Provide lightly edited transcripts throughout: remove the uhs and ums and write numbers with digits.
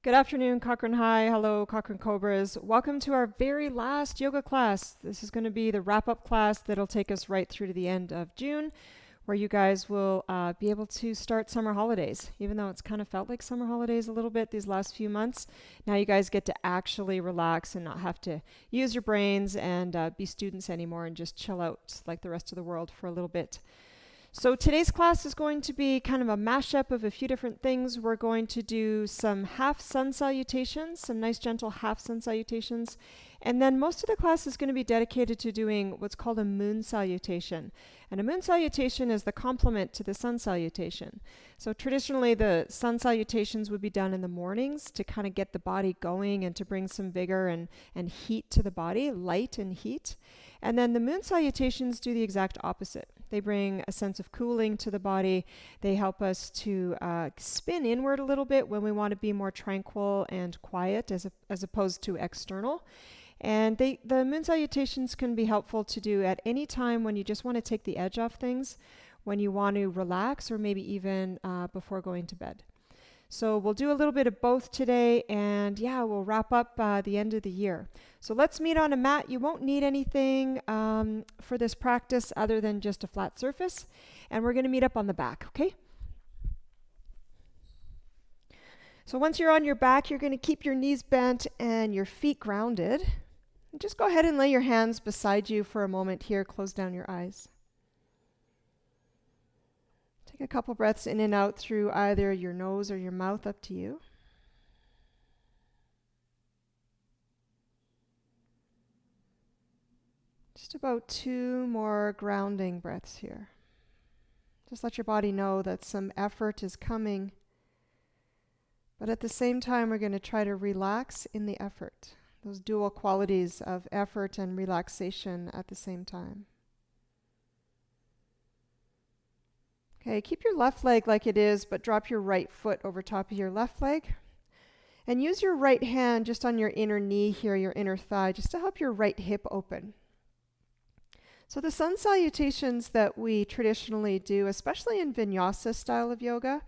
Good afternoon, Cochrane High. Hello, Cochrane Cobras. Welcome to our very last yoga class. This is going to be the wrap-up class that'll take us right through to the end of June, where you guys will be able to start summer holidays. Even though it's kind of felt like summer holidays a little bit these last few months, now you guys get to actually relax and not have to use your brains and be students anymore and just chill out like the rest of the world for a little bit. So today's class is going to be kind of a mashup of a few different things. We're going to do some half sun salutations, some nice gentle half sun salutations. And then most of the class is going to be dedicated to doing what's called a moon salutation. And a moon salutation is the complement to the sun salutation. So traditionally the sun salutations would be done in the mornings to kind of get the body going and to bring some vigor and heat to the body, light and heat. And then the moon salutations do the exact opposite. They bring a sense of cooling to the body. They help us to spin inward a little bit when we want to be more tranquil and quiet as opposed to external. And the moon salutations can be helpful to do at any time when you just want to take the edge off things, when you want to relax, or maybe even before going to bed. So we'll do a little bit of both today, and yeah, we'll wrap up the end of the year. So let's meet on a mat. You won't need anything for this practice other than just a flat surface, and we're going to meet up on the back, okay? So once you're on your back, you're going to keep your knees bent and your feet grounded. And just go ahead and lay your hands beside you for a moment here. Close down your eyes. Take a couple breaths in and out through either your nose or your mouth, up to you. Just about 2 more grounding breaths here. Just let your body know that some effort is coming, but at the same time we're going to try to relax in the effort. Those dual qualities of effort and relaxation at the same time. Okay, keep your left leg like it is, but drop your right foot over top of your left leg. And use your right hand just on your inner knee here, your inner thigh, just to help your right hip open. So the sun salutations that we traditionally do, especially in vinyasa style of yoga,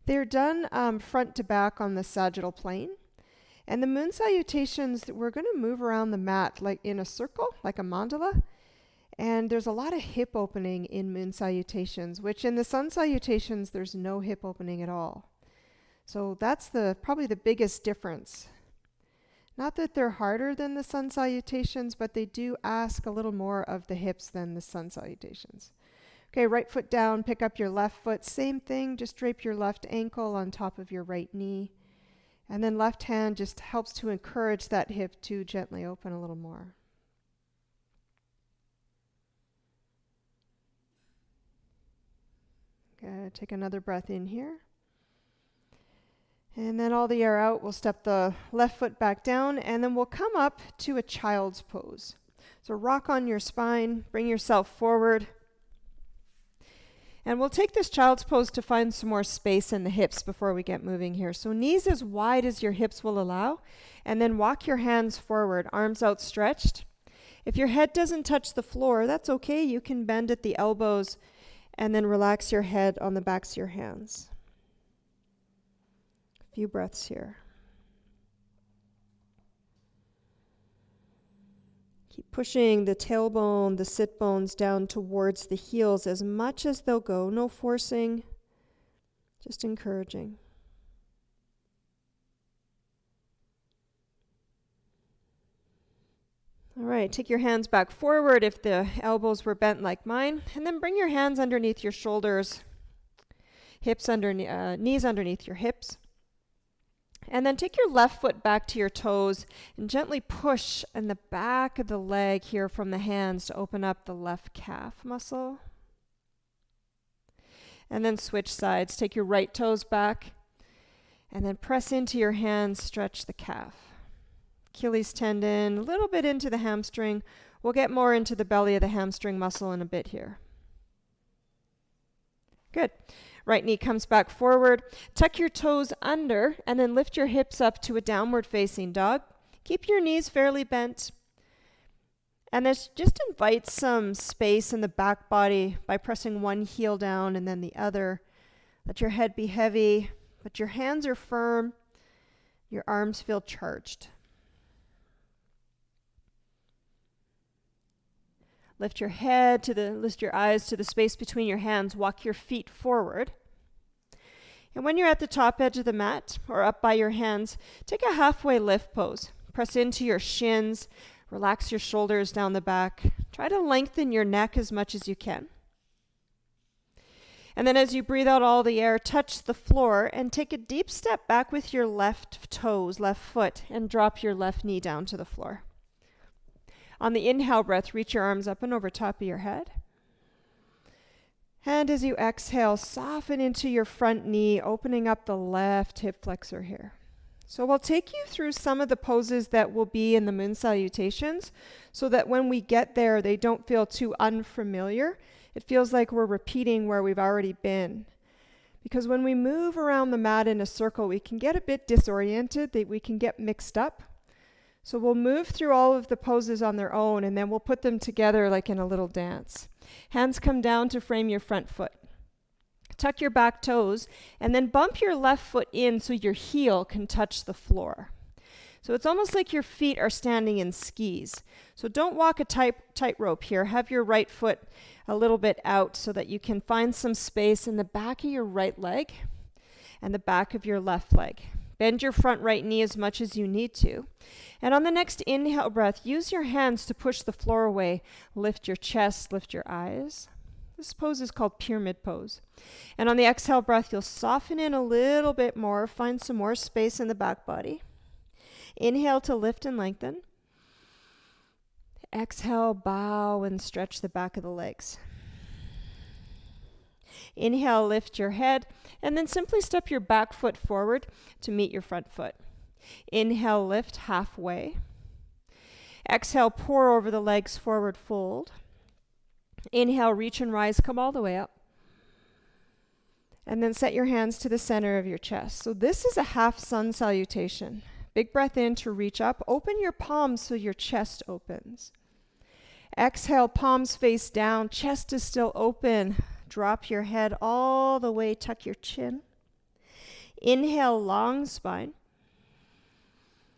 they're done front to back on the sagittal plane. And the moon salutations, we're going to move around the mat like in a circle, like a mandala. And there's a lot of hip opening in moon salutations, which in the sun salutations, there's no hip opening at all. So that's probably the biggest difference. Not that they're harder than the sun salutations, but they do ask a little more of the hips than the sun salutations. Okay, right foot down, pick up your left foot. Same thing, just drape your left ankle on top of your right knee. And then left hand just helps to encourage that hip to gently open a little more. Okay, take another breath in here. And then all the air out, we'll step the left foot back down, and then we'll come up to a child's pose. So rock on your spine, bring yourself forward. And we'll take this child's pose to find some more space in the hips before we get moving here. So knees as wide as your hips will allow, and then walk your hands forward, arms outstretched. If your head doesn't touch the floor, that's okay. You can bend at the elbows and then relax your head on the backs of your hands. A few breaths here. Keep pushing the tailbone, the sit bones down towards the heels as much as they'll go. No forcing, just encouraging. All right, take your hands back forward if the elbows were bent like mine, and then bring your hands underneath your shoulders, knees underneath your hips. And then take your left foot back to your toes and gently push in the back of the leg here from the hands to open up the left calf muscle. And then switch sides. Take your right toes back and then press into your hands, stretch the calf. Achilles tendon, a little bit into the hamstring. We'll get more into the belly of the hamstring muscle in a bit here. Good. Right knee comes back forward. Tuck your toes under and then lift your hips up to a downward facing dog. Keep your knees fairly bent. And this just invites some space in the back body by pressing one heel down and then the other. Let your head be heavy, but your hands are firm. Your arms feel charged. Lift your eyes to the space between your hands. Walk your feet forward. And when you're at the top edge of the mat or up by your hands, take a halfway lift pose. Press into your shins. Relax your shoulders down the back. Try to lengthen your neck as much as you can. And then as you breathe out all the air, touch the floor and take a deep step back with your left foot, and drop your left knee down to the floor. On the inhale breath, reach your arms up and over top of your head. And as you exhale, soften into your front knee, opening up the left hip flexor here. So we'll take you through some of the poses that will be in the moon salutations so that when we get there, they don't feel too unfamiliar. It feels like we're repeating where we've already been. Because when we move around the mat in a circle, we can get a bit disoriented, we can get mixed up. So we'll move through all of the poses on their own, and then we'll put them together like in a little dance. Hands come down to frame your front foot. Tuck your back toes, and then bump your left foot in so your heel can touch the floor. So it's almost like your feet are standing in skis. So don't walk a tightrope here. Have your right foot a little bit out so that you can find some space in the back of your right leg and the back of your left leg. Bend your front right knee as much as you need to. And on the next inhale breath, use your hands to push the floor away. Lift your chest, lift your eyes. This pose is called pyramid pose. And on the exhale breath, you'll soften in a little bit more. Find some more space in the back body. Inhale to lift and lengthen. Exhale, bow and stretch the back of the legs. Inhale, lift your head, and then simply step your back foot forward to meet your front foot. Inhale, lift halfway. Exhale, pour over the legs, forward fold. Inhale, reach and rise, come all the way up. And then set your hands to the center of your chest. So this is a half sun salutation. Big breath in to reach up. Open your palms so your chest opens. Exhale, palms face down. Chest is still open. Drop your head all the way. Tuck your chin. Inhale, long spine.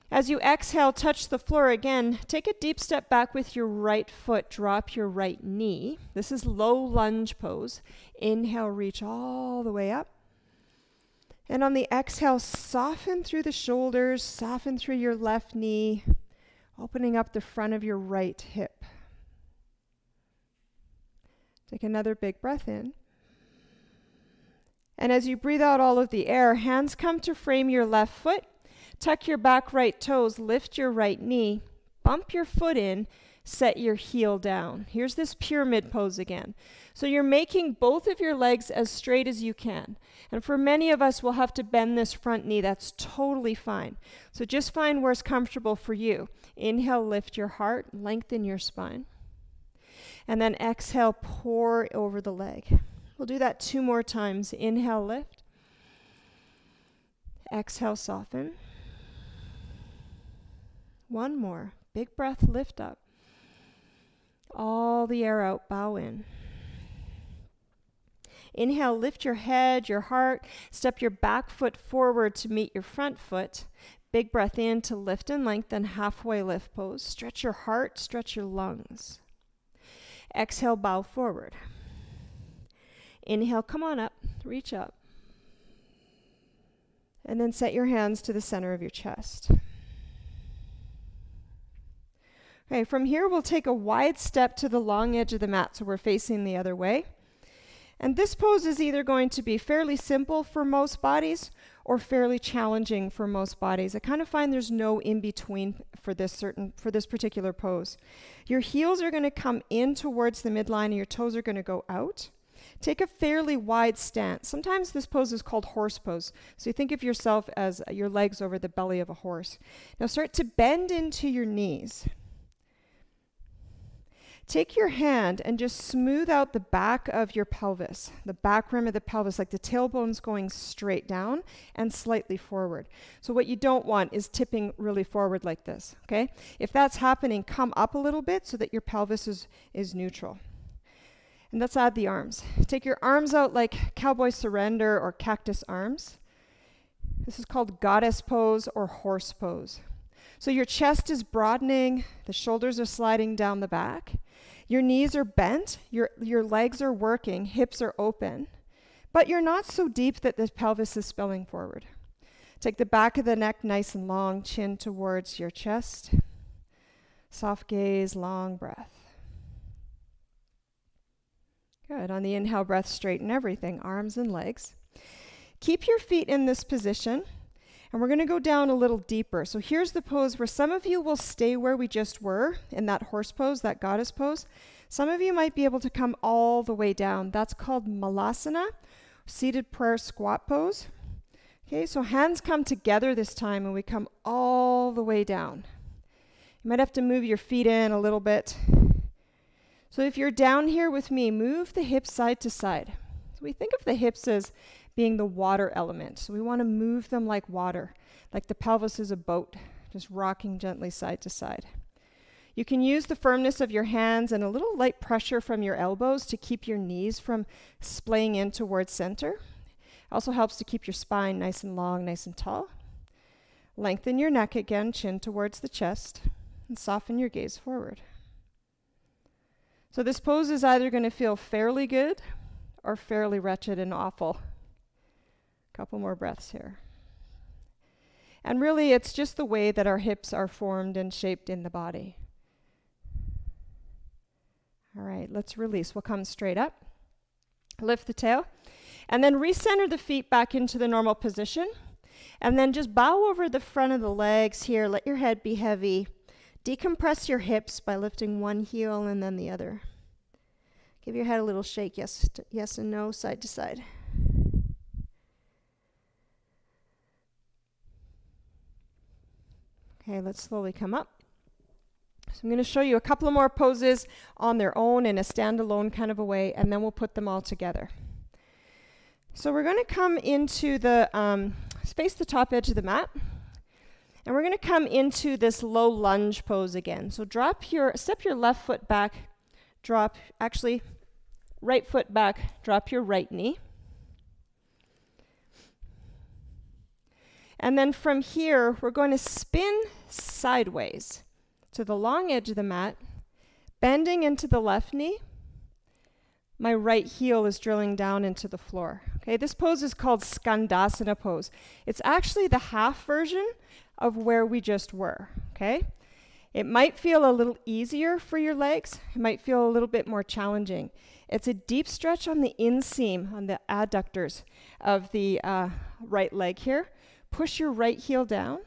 As you exhale, touch the floor again. Take a deep step back with your right foot. Drop your right knee. This is low lunge pose. Inhale, reach all the way up. And on the exhale, soften through the shoulders, soften through your left knee, opening up the front of your right hip. Take another big breath in. And as you breathe out all of the air, hands come to frame your left foot. Tuck your back right toes, lift your right knee, bump your foot in, set your heel down. Here's this pyramid pose again. So you're making both of your legs as straight as you can. And for many of us, we'll have to bend this front knee. That's totally fine. So just find where's comfortable for you. Inhale, lift your heart, lengthen your spine. And then exhale, pour over the leg. We'll do that 2 more times. Inhale, lift. Exhale, soften. 1 more. Big breath, lift up. All the air out, bow in. Inhale, lift your head, your heart. Step your back foot forward to meet your front foot. Big breath in to lift and lengthen, halfway lift pose. Stretch your heart, stretch your lungs. Exhale, bow forward. Inhale, come on up, reach up. And then set your hands to the center of your chest. Okay, from here we'll take a wide step to the long edge of the mat so we're facing the other way. And this pose is either going to be fairly simple for most bodies or fairly challenging for most bodies. I kind of find there's no in-between for this particular pose. Your heels are going to come in towards the midline and your toes are going to go out. Take a fairly wide stance. Sometimes this pose is called horse pose. So you think of yourself as your legs over the belly of a horse. Now start to bend into your knees. Take your hand and just smooth out the back of your pelvis, the back rim of the pelvis, like the tailbone's going straight down and slightly forward. So what you don't want is tipping really forward like this, okay? If that's happening, come up a little bit so that your pelvis is neutral. And let's add the arms. Take your arms out like cowboy surrender or cactus arms. This is called goddess pose or horse pose. So your chest is broadening, the shoulders are sliding down the back, your knees are bent, your legs are working, hips are open, but you're not so deep that the pelvis is spilling forward. Take the back of the neck nice and long, chin towards your chest. Soft gaze, long breath. Good. On the inhale breath, straighten everything, arms and legs. Keep your feet in this position, and we're going to go down a little deeper. So here's the pose where some of you will stay where we just were in that horse pose, that goddess pose. Some of you might be able to come all the way down. That's called malasana, seated prayer squat pose. Okay, so hands come together this time and we come all the way down. You might have to move your feet in a little bit. So if you're down here with me, move the hips side to side. So we think of the hips as being the water element. So we want to move them like water, like the pelvis is a boat, just rocking gently side to side. You can use the firmness of your hands and a little light pressure from your elbows to keep your knees from splaying in towards center. It also helps to keep your spine nice and long, nice and tall. Lengthen your neck again, chin towards the chest, and soften your gaze forward. So this pose is either going to feel fairly good or fairly wretched and awful. Couple more breaths here. And really, it's just the way that our hips are formed and shaped in the body. All right, let's release. We'll come straight up. Lift the tail. And then recenter the feet back into the normal position. And then just bow over the front of the legs here. Let your head be heavy. Decompress your hips by lifting one heel and then the other. Give your head a little shake, yes and no, side to side. Okay, let's slowly come up. So I'm going to show you a couple of more poses on their own in a standalone kind of a way, and then we'll put them all together. So we're going to come into the, face the top edge of the mat, and we're going to come into this low lunge pose again. So step your left foot back, right foot back, drop your right knee. And then from here, we're going to spin sideways to the long edge of the mat, bending into the left knee. My right heel is drilling down into the floor. Okay, this pose is called Skandasana pose. It's actually the half version of where we just were, okay? It might feel a little easier for your legs. It might feel a little bit more challenging. It's a deep stretch on the inseam, on the adductors of the right leg here. Push your right heel down.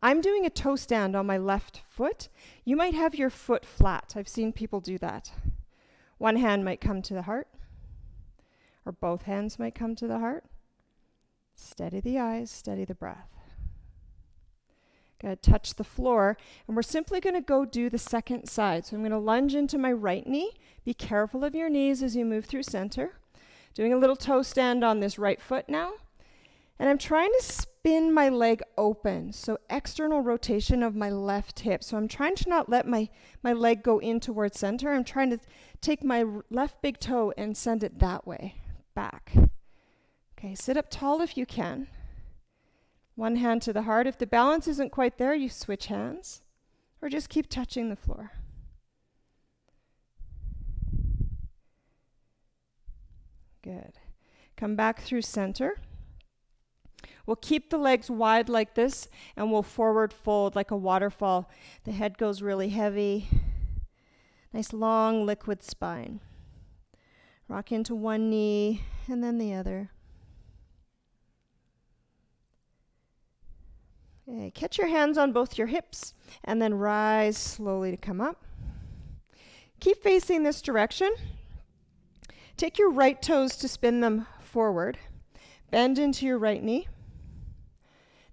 I'm doing a toe stand on my left foot. You might have your foot flat. I've seen people do that. One hand might come to the heart, or both hands might come to the heart. Steady the eyes, steady the breath. Good, touch the floor, and we're simply going to go do the second side. So I'm going to lunge into my right knee. Be careful of your knees as you move through center. Doing a little toe stand on this right foot now. And I'm trying to spin my leg open, so external rotation of my left hip. So I'm trying to not let my leg go in towards center. I'm trying to take my left big toe and send it that way, back. Okay, sit up tall if you can. One hand to the heart. If the balance isn't quite there, you switch hands, or just keep touching the floor. Good. Come back through center. We'll keep the legs wide like this, and we'll forward fold like a waterfall. The head goes really heavy. Nice long liquid spine. Rock into one knee and then the other. Okay, catch your hands on both your hips and then rise slowly to come up. Keep facing this direction. Take your right toes to spin them forward. Bend into your right knee.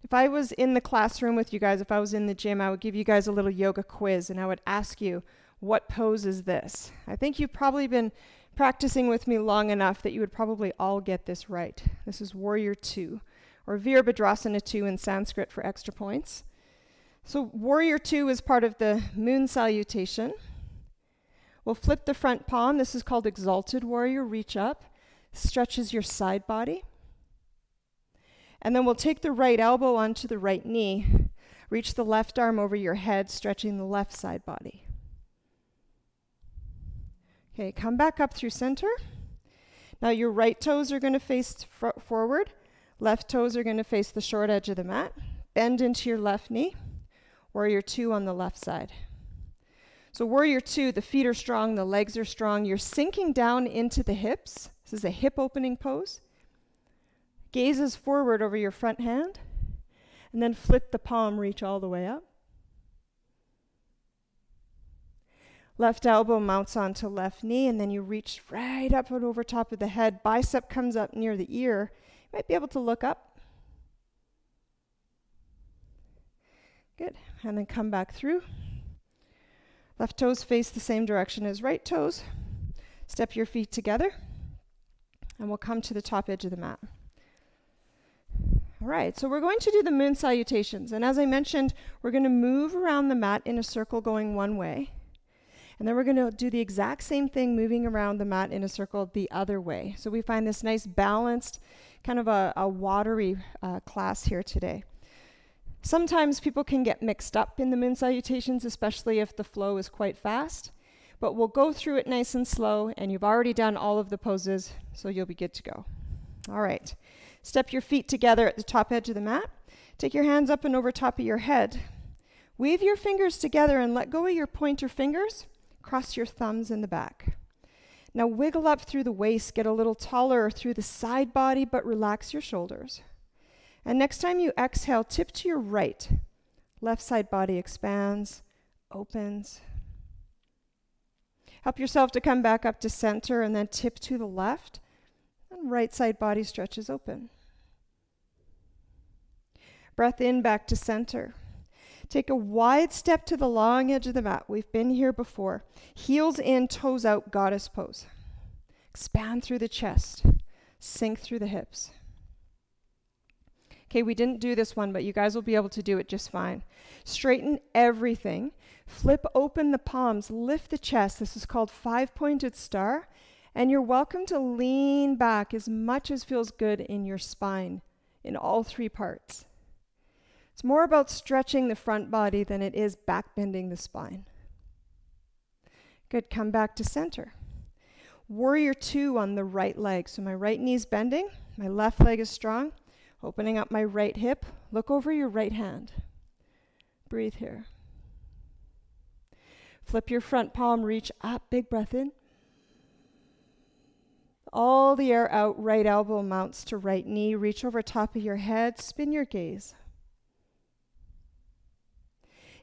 If I was in the classroom with you guys, if I was in the gym, I would give you guys a little yoga quiz and I would ask you, what pose is this? I think you've probably been practicing with me long enough that you would probably all get this right. This is Warrior 2, or Virabhadrasana 2 in Sanskrit for extra points. So Warrior 2 is part of the moon salutation. We'll flip the front palm. This is called Exalted Warrior. Reach up. Stretches your side body. And then we'll take the right elbow onto the right knee. Reach the left arm over your head, stretching the left side body. Okay, come back up through center. Now your right toes are going to face forward. Left toes are going to face the short edge of the mat. Bend into your left knee. Warrior 2 on the left side. So Warrior 2, the feet are strong, the legs are strong. You're sinking down into the hips. This is a hip opening pose. Gazes forward over your front hand. And then flip the palm, reach all the way up. Left elbow mounts onto left knee, and then you reach right up and over top of the head. Bicep comes up near the ear. You might be able to look up. Good. And then come back through. Left toes face the same direction as right toes. Step your feet together, and we'll come to the top edge of the mat. All right, so we're going to do the moon salutations. And as I mentioned, we're going to move around the mat in a circle going one way. And then we're going to do the exact same thing, moving around the mat in a circle the other way. So we find this nice balanced, kind of a watery class here today. Sometimes people can get mixed up in the moon salutations, especially if the flow is quite fast. But we'll go through it nice and slow, and you've already done all of the poses, so you'll be good to go. All right. Step your feet together at the top edge of the mat. Take your hands up and over top of your head. Weave your fingers together and let go of your pointer fingers. Cross your thumbs in the back. Now wiggle up through the waist, get a little taller through the side body, but relax your shoulders. And next time you exhale, tip to your right. Left side body expands, opens. Help yourself to come back up to center and then tip to the left. And right side body stretches open. Breath in back to center. Take a wide step to the long edge of the mat. We've been here before. Heels in, toes out, goddess pose. Expand through the chest. Sink through the hips. Okay, we didn't do this one, but you guys will be able to do it just fine. Straighten everything. Flip open the palms. Lift the chest. This is called 5-pointed star. And you're welcome to lean back as much as feels good in your spine, in all 3 parts. It's more about stretching the front body than it is back bending the spine. Good, come back to center. Warrior 2 on the right leg. So my right knee's bending, my left leg is strong. Opening up my right hip. Look over your right hand. Breathe here. Flip your front palm, reach up, big breath in. All the air out, right elbow mounts to right knee. Reach over top of your head, spin your gaze.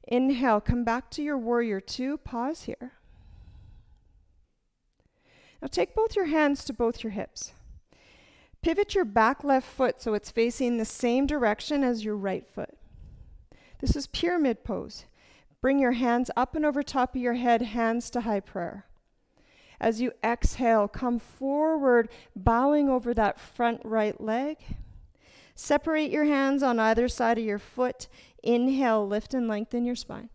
Inhale, come back to your Warrior 2, pause here. Now take both your hands to both your hips. Pivot your back left foot so it's facing the same direction as your right foot. This is pyramid pose. Bring your hands up and over top of your head, hands to high prayer. As you exhale, come forward, bowing over that front right leg. Separate your hands on either side of your foot. Inhale, lift and lengthen your spine.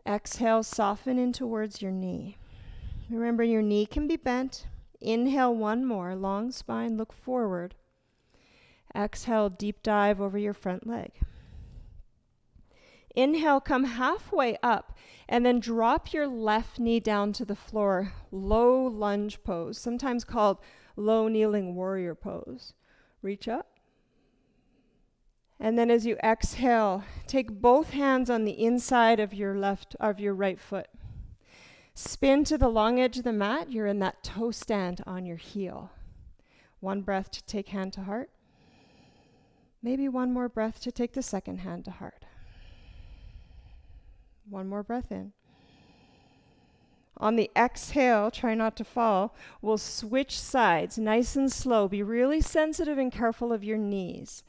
Exhale, soften in towards your knee. Remember, your knee can be bent. Inhale, one more, long spine, look forward. Exhale, deep dive over your front leg. Inhale, come halfway up, and then drop your left knee down to the floor. Low lunge pose, sometimes called low kneeling warrior pose. Reach up. And then as you exhale, take both hands on the inside of your right foot. Spin to the long edge of the mat. You're in that toe stand on your heel. One breath to take hand to heart. Maybe one more breath to take the second hand to heart. One more breath in. On the exhale, try not to fall, we'll switch sides nice and slow. Be really sensitive and careful of your knees.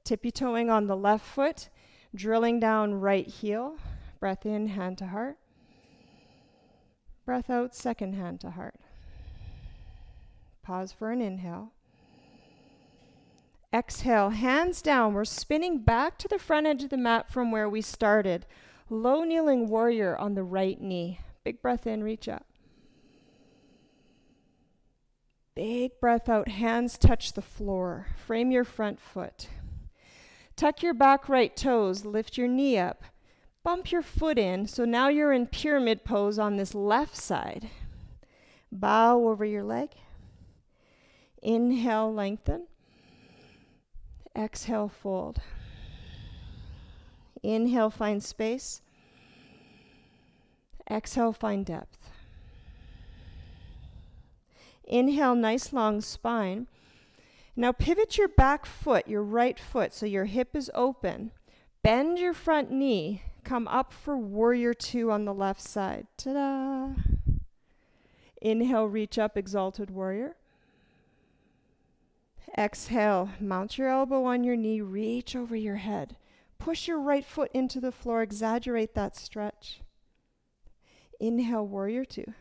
Tippy-toeing on the left foot, drilling down right heel. Breath in, hand to heart. Breath out, second hand to heart. Pause for an inhale. Exhale, hands down. We're spinning back to the front edge of the mat from where we started. Low kneeling warrior on the right knee. Big breath in, reach up. Big breath out, hands touch the floor. Frame your front foot. Tuck your back right toes, lift your knee up. Bump your foot in, so now you're in pyramid pose on this left side. Bow over your leg. Inhale, lengthen. Exhale, fold. Inhale, find space. Exhale, find depth. Inhale, nice long spine. Now pivot your back foot, your right foot, so your hip is open. Bend your front knee. Come up for warrior two on the left side. Ta-da! Inhale, reach up, exalted warrior. Exhale, mount your elbow on your knee, reach over your head. Push your right foot into the floor, exaggerate that stretch. Inhale, warrior two.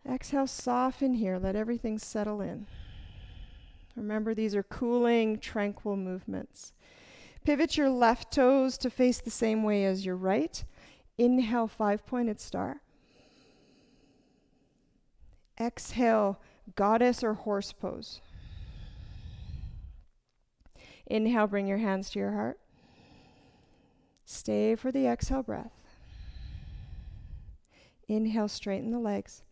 Exhale, soften here, let everything settle in. Remember, these are cooling, tranquil movements. Pivot your left toes to face the same way as your right. Inhale, five-pointed star. Exhale, goddess or horse pose. Inhale, bring your hands to your heart. Stay for the exhale breath. Inhale, straighten the legs.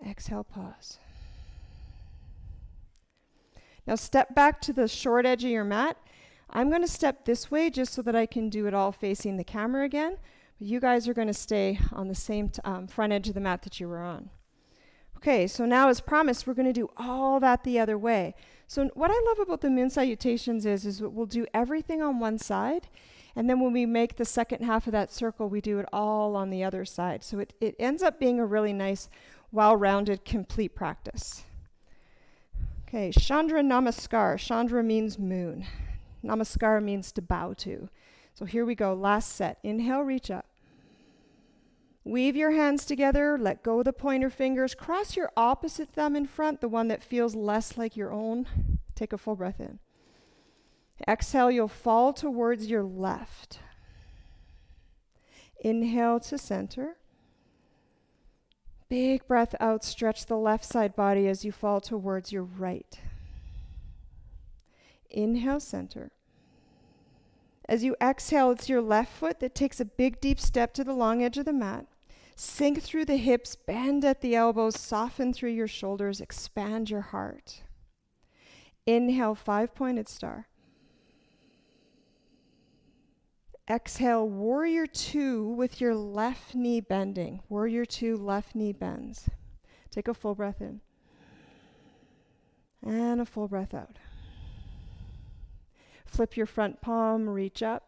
Exhale, pause. Now step back to the short edge of your mat. I'm going to step this way just so that I can do it all facing the camera again. But you guys are going to stay on the same front edge of the mat that you were on. Okay, so now as promised, we're going to do all that the other way. So what I love about the moon salutations is that we'll do everything on one side, and then when we make the second half of that circle, we do it all on the other side. So it ends up being a really nice, well-rounded, complete practice. Okay, Chandra Namaskar. Chandra means moon. Namaskar means to bow to. So here we go, last set. Inhale, reach up. Weave your hands together, let go of the pointer fingers, cross your opposite thumb in front, the one that feels less like your own. Take a full breath in. Exhale, you'll fall towards your left. Inhale to center. Big breath out, stretch the left side body as you fall towards your right. Inhale, center. As you exhale, it's your left foot that takes a big deep step to the long edge of the mat. Sink through the hips, bend at the elbows, soften through your shoulders, expand your heart. Inhale, five-pointed star. Exhale, warrior two with your left knee bending. Warrior two, left knee bends. Take a full breath in. And a full breath out. Flip your front palm, reach up.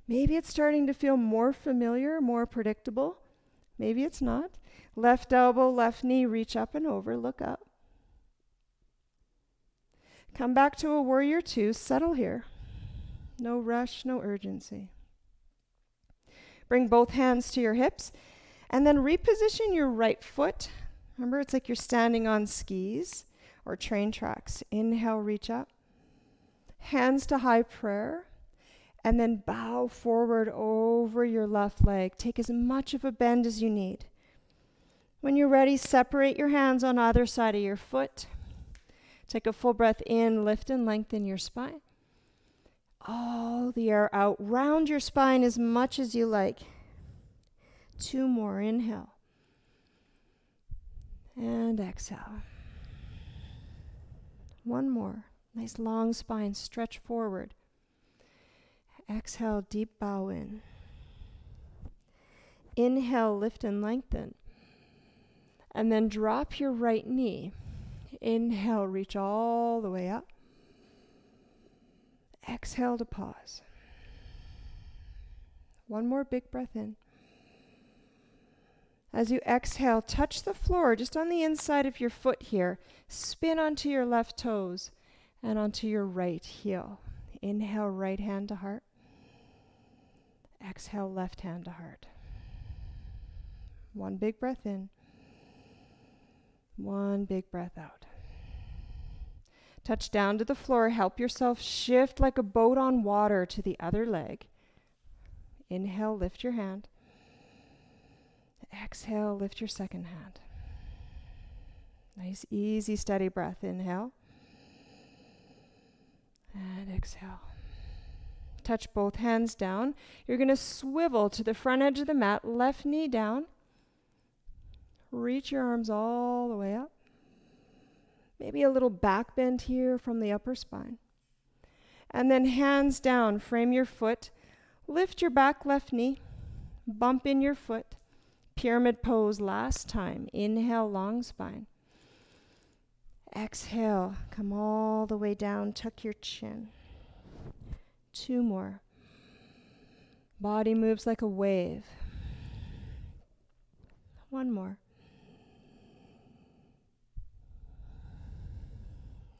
Maybe it's starting to feel more familiar, more predictable. Maybe it's not. Left elbow, left knee, reach up and over, look up. Come back to a warrior two, settle here. No rush, no urgency. Bring both hands to your hips and then reposition your right foot. Remember, it's like you're standing on skis or train tracks. Inhale, reach up. Hands to high prayer, and then bow forward over your left leg. Take as much of a bend as you need. When you're ready, separate your hands on either side of your foot. Take a full breath in, lift and lengthen your spine. All the air out. Round your spine as much as you like. Two more. Inhale. And exhale. One more. Nice long spine, stretch forward. Exhale, deep bow in. Inhale, lift and lengthen. And then drop your right knee. Inhale, reach all the way up. Exhale to pause. One more big breath in. As you exhale, touch the floor just on the inside of your foot here. Spin onto your left toes and onto your right heel. Inhale, right hand to heart. Exhale, left hand to heart. One big breath in. One big breath out. Touch down to the floor. Help yourself shift like a boat on water to the other leg. Inhale, lift your hand. Exhale, lift your second hand. Nice, easy, steady breath. Inhale. And exhale. Touch both hands down. You're going to swivel to the front edge of the mat, left knee down. Reach your arms all the way up. Maybe a little back bend here from the upper spine. And then hands down, frame your foot. Lift your back left knee. Bump in your foot. Pyramid pose last time. Inhale, long spine. Exhale, come all the way down, tuck your chin. 2 more. Body moves like a wave. 1 more.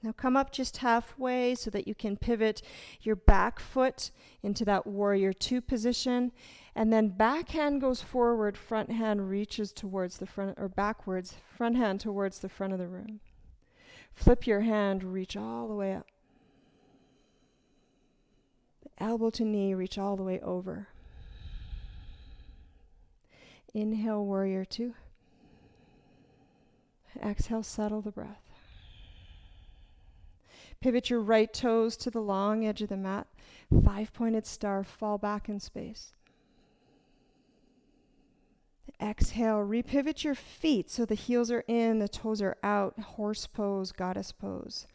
Now come up just halfway so that you can pivot your back foot into that warrior 2 position. And then back hand goes forward, front hand reaches towards the front, or backwards, front hand towards the front of the room. Flip your hand, reach all the way up. The elbow to knee, reach all the way over. Inhale, warrior 2. Exhale, settle the breath. Pivot your right toes to the long edge of the mat. 5-pointed star, fall back in space. Exhale, repivot your feet so the heels are in, the toes are out. Horse pose, goddess pose.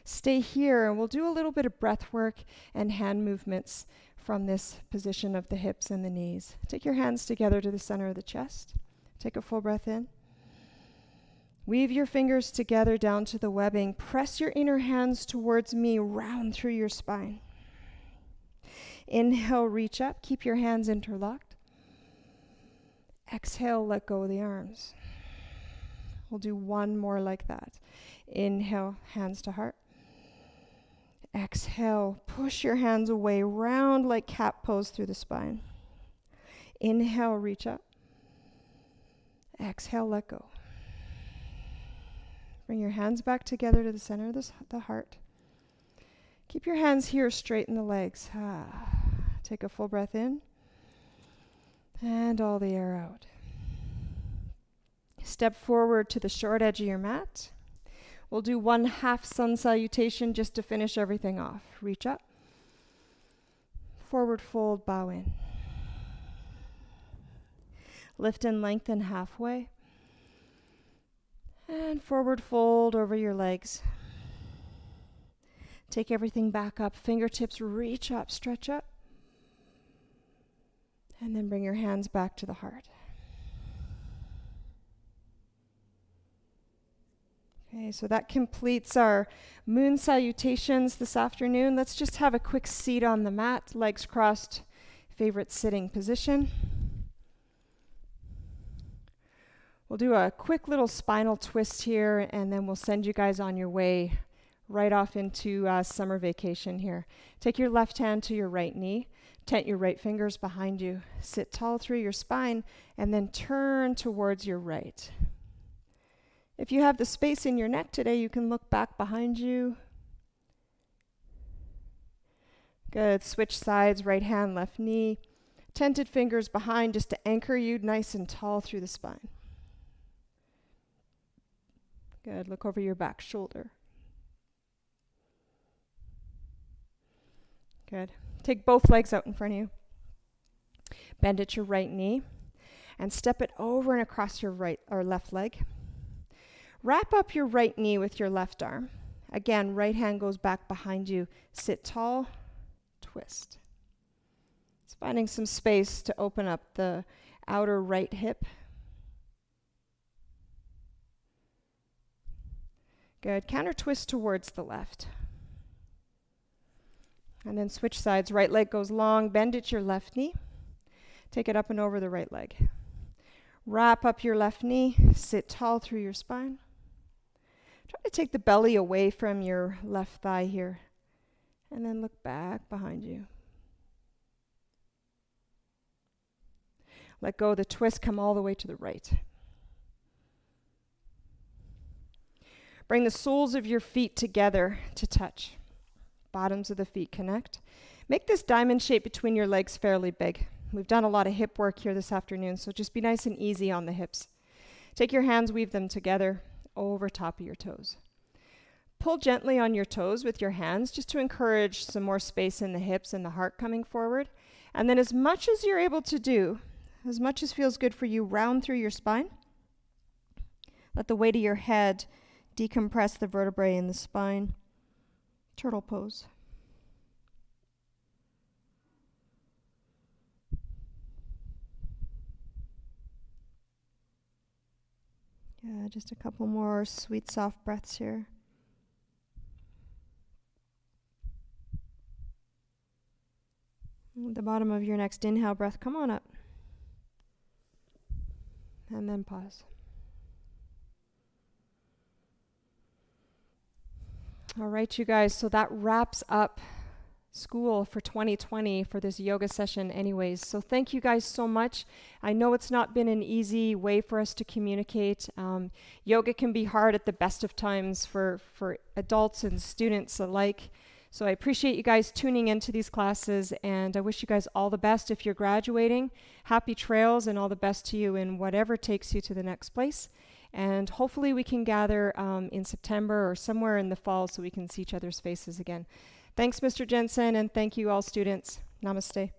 Stay here, and we'll do a little bit of breath work and hand movements from this position of the hips and the knees. Take your hands together to the center of the chest. Take a full breath in. Weave your fingers together down to the webbing. Press your inner hands towards me, round through your spine. Inhale, reach up. Keep your hands interlocked. Exhale, let go of the arms. We'll do 1 more like that. Inhale, hands to heart. Exhale, push your hands away, round like cat pose through the spine. Inhale, reach up. Exhale, let go. Bring your hands back together to the center of the heart. Keep your hands here, straighten the legs. Take a full breath in. And all the air out. Step forward to the short edge of your mat. We'll do 1 half sun salutation just to finish everything off. Reach up. Forward fold, bow in. Lift and lengthen halfway. And forward fold over your legs. Take everything back up. Fingertips reach up, stretch up. And then bring your hands back to the heart. Okay, so that completes our moon salutations this afternoon. Let's just have a quick seat on the mat, legs crossed, favorite sitting position. We'll do a quick little spinal twist here, and then we'll send you guys on your way right off into summer vacation here. Take your left hand to your right knee. Tent your right fingers behind you. Sit tall through your spine, and then turn towards your right. If you have the space in your neck today, you can look back behind you. Good. Switch sides, right hand, left knee. Tented fingers behind just to anchor you nice and tall through the spine. Good. Look over your back shoulder. Good. Take both legs out in front of you. Bend at your right knee and step it over and across your right or left leg. Wrap up your right knee with your left arm. Again, right hand goes back behind you. Sit tall, twist. It's finding some space to open up the outer right hip. Good. Counter twist towards the left. And then switch sides. Right leg goes long. Bend at your left knee. Take it up and over the right leg. Wrap up your left knee. Sit tall through your spine. Try to take the belly away from your left thigh here. And then look back behind you. Let go of the twist. Come all the way to the right. Bring the soles of your feet together to touch. Bottoms of the feet connect. Make this diamond shape between your legs fairly big. We've done a lot of hip work here this afternoon, so just be nice and easy on the hips. Take your hands, weave them together. over top of your toes. Pull gently on your toes with your hands just to encourage some more space in the hips and the heart coming forward. And then as much as you're able to do, as much as feels good for you, round through your spine. Let the weight of your head decompress the vertebrae in the spine. Turtle pose. Yeah, just a couple more sweet, soft breaths here. At the bottom of your next inhale breath, come on up. And then pause. All right, you guys, so that wraps up school for 2020 for this yoga session anyways. So thank you guys so much. I know it's not been an easy way for us to communicate. Yoga can be hard at the best of times for adults and students alike. So I appreciate you guys tuning into these classes, and I wish you guys all the best if you're graduating. Happy trails and all the best to you in whatever takes you to the next place. And hopefully we can gather in September or somewhere in the fall so we can see each other's faces again. Thanks, Mr. Jensen, and thank you all students. Namaste.